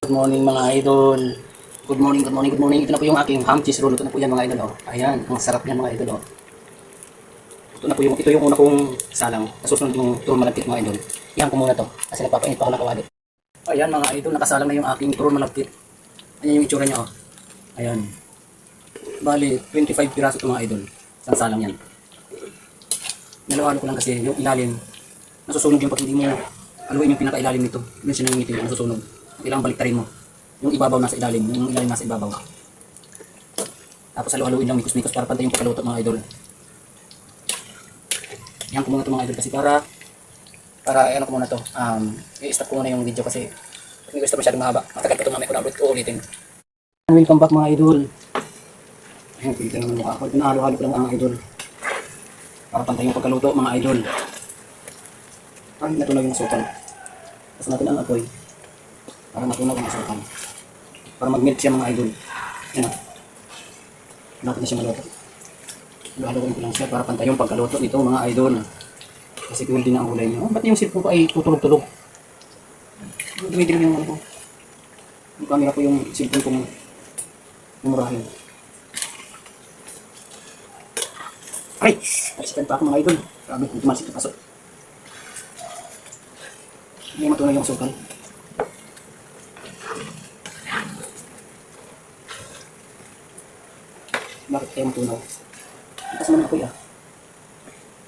Good morning mga idol. Good morning, good morning, good morning. Ito na po yung aking ham cheese roll. Ito na po yan mga idol. Oh. Ayan, ang sarap yan mga idol. Oh. Ito yung una kong salang. Nasusunod yung turon malagkit mga idol. Iyan ko muna to kasi nagpapainit pa ako ng kawali. Ayan mga idol, nakasalang na yung aking turon malagkit. Ayan yung itsura niya oh. Ayan. Bali, 25 piraso ito mga idol. Isang salang yan. Nalawalo ko lang kasi yung ilalim. Nasusunog yung pag hindi mo haluin yung pinakailalim nito. Yun siya nangingitim, nasusunog. Kailangan baliktarin mo. Yung ibabaw nasa ilalim, yung ilalim nasa ibabaw. Tapos halo-haluin lang mikos-mikos para pantay yung pagkaluto mga idol. Yan ko muna ito mga idol kasi para ano ko muna to. I-stop ko muna yung video kasi hindi ko stop masyadong mahaba. Matagal pa ito mamaya ko na-upload ko ulitin. Welcome back mga idol. Ayan, pilitin naman mukha ako. Pinahalo-halo ko lang mga idol. Para pantay yung pagkaluto mga idol. Natunaw yung asukal. Tapos natin ang apoy. Para matunaw ang asukal. Para mag-melt siya mga idol. Yan o. Dapat na siya maluto. Halo-halo ko lang siya para pantay yung pagkaluto nito mga idol. Kasi cool din ang ulay niya. Ba't yung cellphone ko ay tutulog-tulog? Dumidilim yung ano ko. Yung camera ko yung cellphone kong umurahin. Ay! Naksikan pa ako mga idol. Grabe kung tumasik na pasok. Hindi matunaw yung asukal. Bakit kaya matunaw? Itas naman ako ya.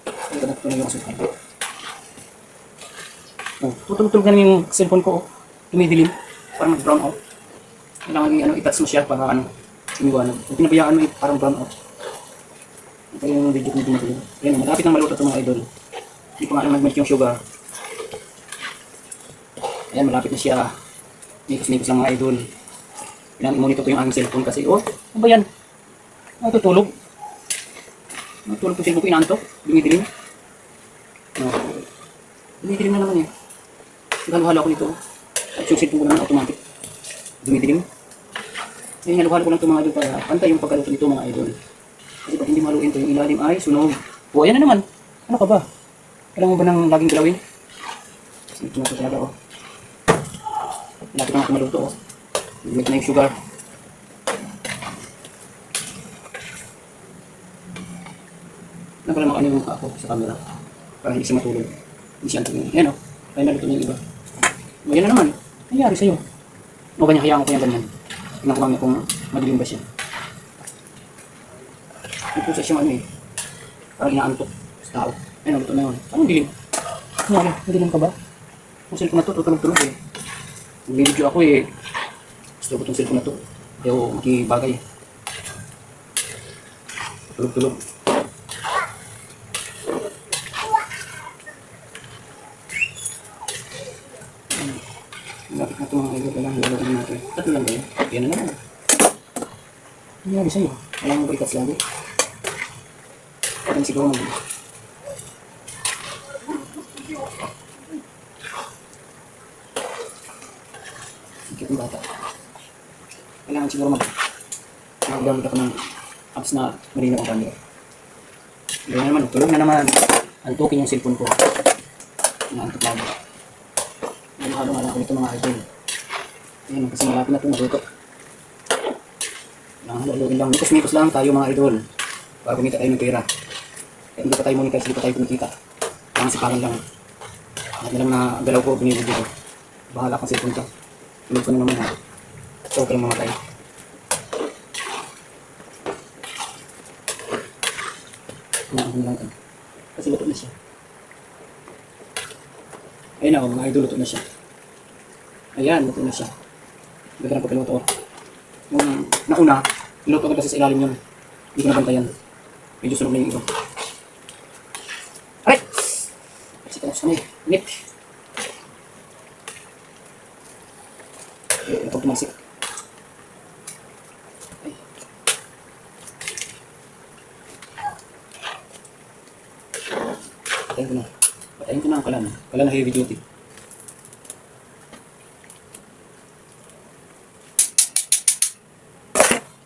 Ay, ganap tunaw yung asukal. Tutulog-tulog na yung cellphone ko. Tumidilim. Parang mag-brown out. Kailangan i-touch mo siya para iniwanan. Kung pinabayaan mo parang brown out. Ito yung video ko na dumating. Ayan, malapit ng maluto ito mga idol. Hindi pa nga nag-melt yung sugar. Ayan, malapit na siya. Nikos-nikos lang mga idol. Kailangan i-monitor ko yung aking cellphone kasi, ano ba yan? Natutulog. Natutulog yung cellphone ko, inaantok. Dumidilim. Dumidilim na naman eh. Halo-halo ako nito. At yung cellphone ko naman automatic. Dumidilim. Ayan, halo-halo ko lang ito mga idol para pantay yung pagkaluto nito mga idol. Kasi pag hindi maluin ito, yung ilalim ay sunog. Ayan na naman. Ano ka ba? Kailangan mo ba nang laging galawin? Ito na ito talaga Lapit na ako maluto Limit na yung sugar. Pala makaano yung mukha ko sa camera. Para hindi siya matulog. Hindi siya antong. Ayan kaya naluto na yung iba. Ayan na naman. Nangyari sa'yo. Ganyan, hayaan ko yan ganyan. Tingnan ko kami kung madilim ba siya. May pusa siya parang inaantok sa tao. Ayan, naluto na yun. Anong dilim? Nangyari, madilim ka ba? Yung cellphone na to, tutulog-tulog Nag-video ako Gusto ko itong cellphone na to. Ayaw makibagay. Tulog-tulog. Lapit na ito mga idol. Kailangan lalagyan natin. Tatlo lang ba yun? Yan na naman. Nangyari sa'yo. Kailangan mo itas lagi. Parang siguro Sikit ng bata. Kailangan siguro maggamit ako ng apps na marino ang camera. Ganyan naman, tulog na naman. Antukin yung cellphone ko. Inaantok lagi. Halo-halo nga lang ako nito mga idol. Ayan, kasi malapit na ito maluto. Halo-haloin lang. Mikos-mikos lang tayo mga idol. Para kumita tayo ng pera. Kaya hindi pa tayo monetize, hindi pa tayo kumikita. Kaya sipakan lang. Lahat na lang na galaw ko, binibigyo ko. Bahala kang cellphone ka. Tulog ko na naman So, okay lang mamatay. Kumain lang ito. Kasi luto na siya. Ayun ako, mga idol, luto na siya. Ayan, luto na siya. Ganda ng pagkaluto. Yung nauna, niluto ko kasi sa ilalim yun. Hindi ko nabantayan. Medyo sunog na yung iba. Aray! Kasi ito na init. Ito tumansik. Patayin ko na. Patayin ko na ang kalan. Kalan na heavy duty.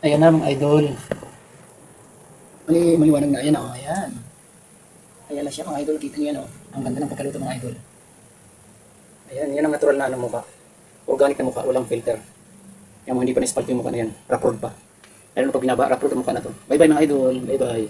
Ayan na mga idol. Maliwanag na. Ayan ayan. Ayan na siya mga idol. Kita niyo yan Ang ganda ng pagkaluto mga idol. Ayan, yan ang natural na mukha. Organic na mukha, walang filter. Yung mga hindi pa na-spalt yung mukha na yan. Rapport pa. Lalo na pag binaba, rapport ang mukha na to. Bye bye mga idol. Bye bye.